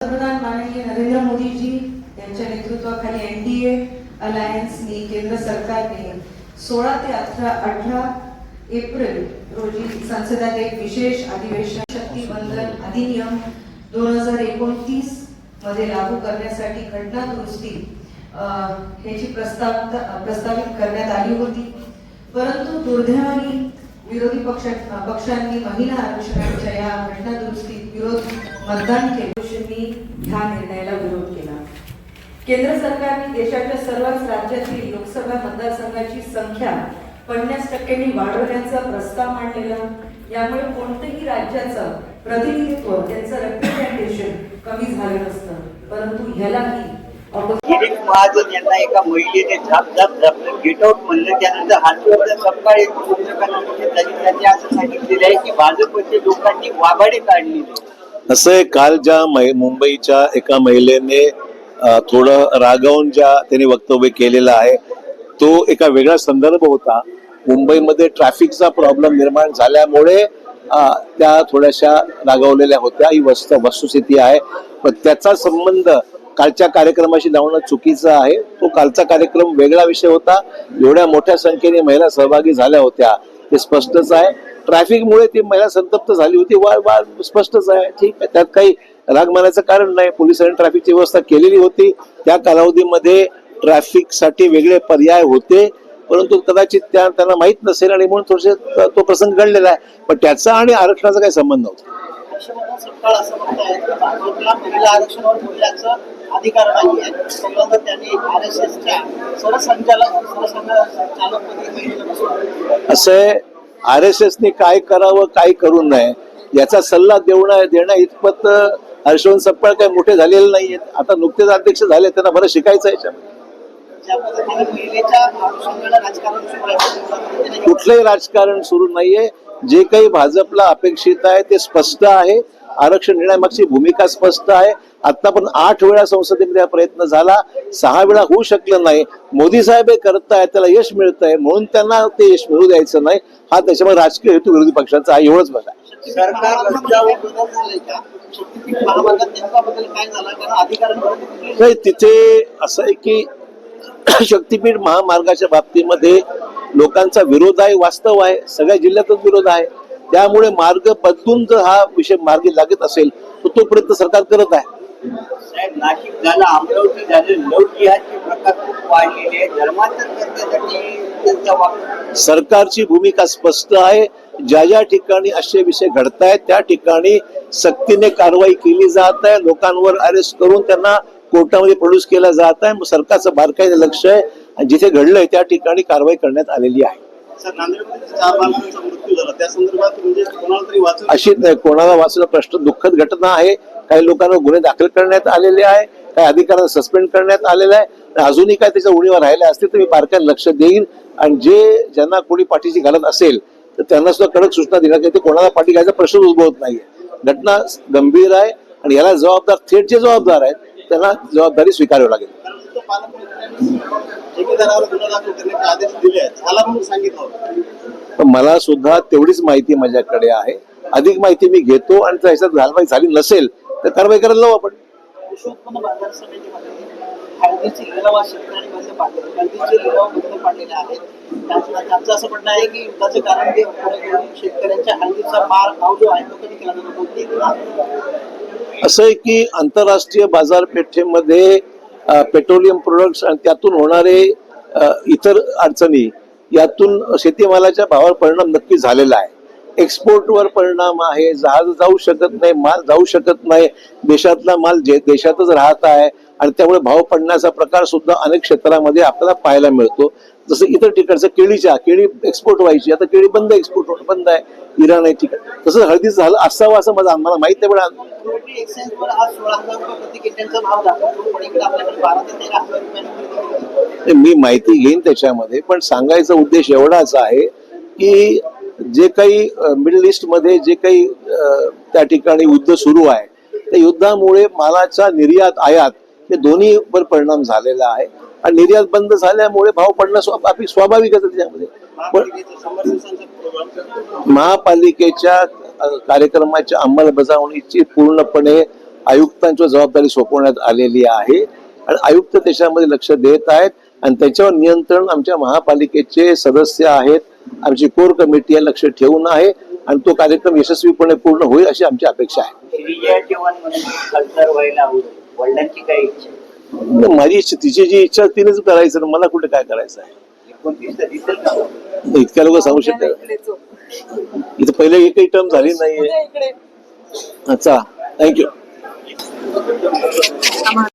पंतप्रधान माननीय नरेंद्र मोदीजी यांच्या नेतृत्वाखाली एनडीए अलायन्सनी केंद्र सरकारने 16 ते 18 एप्रिल रोजी संसदेत एक विशेष अधिवेशन शक्ती बंधन अधिनियम 2029 मध्ये लागू करण्यासाठी घटना दुरुस्ती याची प्रस्तावित करण्यात आली होती, परंतु दुर्दैवाने विरोधी पक्षांनी महिला आरक्षणाच्या या घटना दुरुस्तीत विरोध मतदान केले. ह्या निर्णयाला विरोध केला. केंद्र सरकारने देशाच्या सर्वच राज्यातील लोकसभा मतदारसंघाची संख्या 50% वाढवण्याचा प्रस्ताव मांडलेला. यामुळे कोणत्याही राज्याचं प्रतिनिधित्व, त्यांचं रिप्रेझेंटेशन कमी झालं नसतं, परंतु ह्यालाही गिरीश महाजन यांना एका महिलेने झाप गेट आउट म्हणलं. त्यानंतर हातवरच्या सकाळी त्यांनी असं सांगितलेलं आहे की भाजपच्या लोकांनी वाघाडी काढली. असं आहे, काल ज्या मुंबईच्या एका महिलेने थोडं रागावून ज्या त्यांनी वक्तव्य केलेलं आहे तो एका वेगळा संदर्भ होता. मुंबईमध्ये ट्रॅफिकचा प्रॉब्लेम निर्माण झाल्यामुळे त्या थोड्याशा रागावलेल्या होत्या, ही वस्तुस्थिती आहे. पण त्याचा संबंध कालच्या कार्यक्रमाशी लावणं चुकीचं आहे. तो कालचा कार्यक्रम वेगळा विषय होता. एवढ्या मोठ्या संख्येने महिला सहभागी झाल्या होत्या हे स्पष्टच आहे. ट्रॅफिकमुळे ती महिला संतप्त झाली होती, स्पष्टच आहे. ठीक आहे, त्यात काही राग मानायचं कारण नाही. पोलिसांनी ट्रॅफिकची व्यवस्था केलेली होती. त्या कालावधीमध्ये ट्रॅफिकसाठी वेगळे पर्याय होते, परंतु कदाचित त्यांना माहीत नसेल आणि म्हणून थोडेसे तो प्रसंग घडलेला आहे. पण त्याचा आणि आरक्षणाचा काही संबंध नव्हता. अधिकार नाही आहे. त्यांनी RSSच्या असं आहे, RSSने काय करावं काय करू नये याचा सल्ला देणं इतपत हर्षवर्धन सपकाळ काही मोठे झालेले नाहीयेत. आता नुकतेच अध्यक्ष झाले, त्यांना बरं शिकायचं याच्यामध्ये. कुठलंही राजकारण सुरू नाहीये. जे काही भाजपला अपेक्षित आहे ते स्पष्ट आहे. आरक्षण देण्यामागची भूमिका स्पष्ट आहे. आता पण 8 वेळा संसदेमध्ये प्रयत्न झाला, 6 वेळा होऊ शकलं नाही. मोदी साहेब हे करतायत, त्याला यश मिळत आहे, म्हणून त्यांना ते यश मिळू द्यायचं नाही. हा त्याच्यामध्ये राजकीय हेतू विरोधी पक्षांचा आहे, एवढंच बघा. नाही, तिथे असं आहे की शक्तीपीठ महामार्गाच्या बाबतीमध्ये लोकांचा विरोध आहे, वास्तव आहे. सगळ्या जिल्ह्यातच विरोध आहे. त्यामुळे मार्ग बदलून जर हा विषय मार्गी लागत असेल तर तो प्रयत्न सरकार करत आहे. नाशिक झालं, अमरावती झाले, लव जिहादचे प्रकार खूप वाढलेले आहेत. धर्मांतर करण्यासाठी सरकारची भूमिका स्पष्ट आहे. ज्या ज्या ठिकाणी असे विषय घडतायत त्या ठिकाणी सक्तीने कारवाई केली जात आहे. लोकांवर अरेस्ट करून त्यांना कोर्टामध्ये प्रोड्यूस केला जात आहे. सरकारचं बारकाईने लक्ष आहे आणि जिथे घडलंय त्या ठिकाणी कारवाई करण्यात आलेली आहे. अशी नाही, कोणाला वाचणं प्रश्न दुःखद घटना आहे. काही लोकांवर गुन्हे दाखल करण्यात आलेले आहे, काही अधिकाऱ्यांना सस्पेंड करण्यात आलेलं आहे. अजूनही काय त्याच्या उणीवर राहिले असतील तर मी बारकाईने लक्ष देईन आणि ज्यांना कोणी पाठीशी घालत असेल तर त्यांना सुद्धा कडक सूचना देण्यात येते. कोणाला पाठी घ्यायचा प्रश्न उद्भवत नाहीये. घटना गंभीर आहे आणि याला जबाबदार थेट जे जबाबदार आहेत त्यांना जबाबदारी स्वीकारावी लागेल. मला सुद्धा तेवढीच माहिती माझ्याकडे आहे. अधिक माहिती मी घेतो आणि जर ह्याच्यात घालवाई झाली नसेल तर कारवाई करायला लावू आपण. कृषी उत्पन्न बाजार समितीमध्ये हळदीचे लिलाव शेतकरी बंद पाडले, हळदीचे लिलाव बंद पाडलेले आहेत. त्यांचं असं म्हणणं आहे की युद्धाचं कारण ते शेतकऱ्यांच्या हळदीचा भाव जो आहे तो कमी केला जातो. असं आहे की आंतरराष्ट्रीय बाजारपेठेमध्ये पेट्रोलियम प्रोडक्ट्स आणि त्यातून होणारे इतर अडचणी यातून शेतीमालाच्या भावावर परिणाम नक्की झालेला आहे. एक्सपोर्टवर परिणाम आहे. जहाज जाऊ शकत नाही, माल जाऊ शकत नाही. देशातला माल देशातच राहत आहे आणि त्यामुळे भाव पडण्याचा प्रकार सुद्धा अनेक क्षेत्रामध्ये आपल्याला पाहायला मिळतो. जसं इतर ठिकाणचं केळी एक्सपोर्ट व्हायची, आता केळी एक्सपोर्ट बंद आहे. इराण आहे ठिकाण. तसं हळदीच झालं असावं असं मला माहित नाही. पण मी माहिती घेईन त्याच्यामध्ये. पण सांगायचा उद्देश एवढाच आहे की जे काही मिडल ईस्ट मध्ये जे काही त्या ठिकाणी युद्ध सुरू आहे त्या युद्धामुळे मालाचा निर्यात आयात हे दोन्ही वर परिणाम झालेला आहे आणि निर्यात बंद झाल्यामुळे भाव पडणं स्वाभाविकच आहे. त्याच्यामध्ये महापालिकेच्या कार्यक्रमाच्या अंमलबजावणीची पूर्णपणे आयुक्तांच्या जबाबदारी सोपवण्यात आलेली आहे आणि आयुक्त त्याच्यामध्ये लक्ष देत आहेत आणि त्याच्यावर नियंत्रण आमच्या महापालिकेचे सदस्य आहेत, आमची कोर कमिटी लक्ष ठेवून आहे आणि तो कार्यक्रम यशस्वीपणे पूर्ण होईल अशी आमची अपेक्षा आहे. विजया चव्हाण म्हणून खासदार व्हायला आवडेल, वडिलांची काय इच्छा? माझी इच्छा, तिची जी इच्छा तिनेच करायचं, मला कुठे काय करायचं आहे. 29 दिसेल का? इतक्या लोक सांगू शकतात. इथं पहिले एकही टर्म झाली नाहीये. अच्छा, थँक्यू.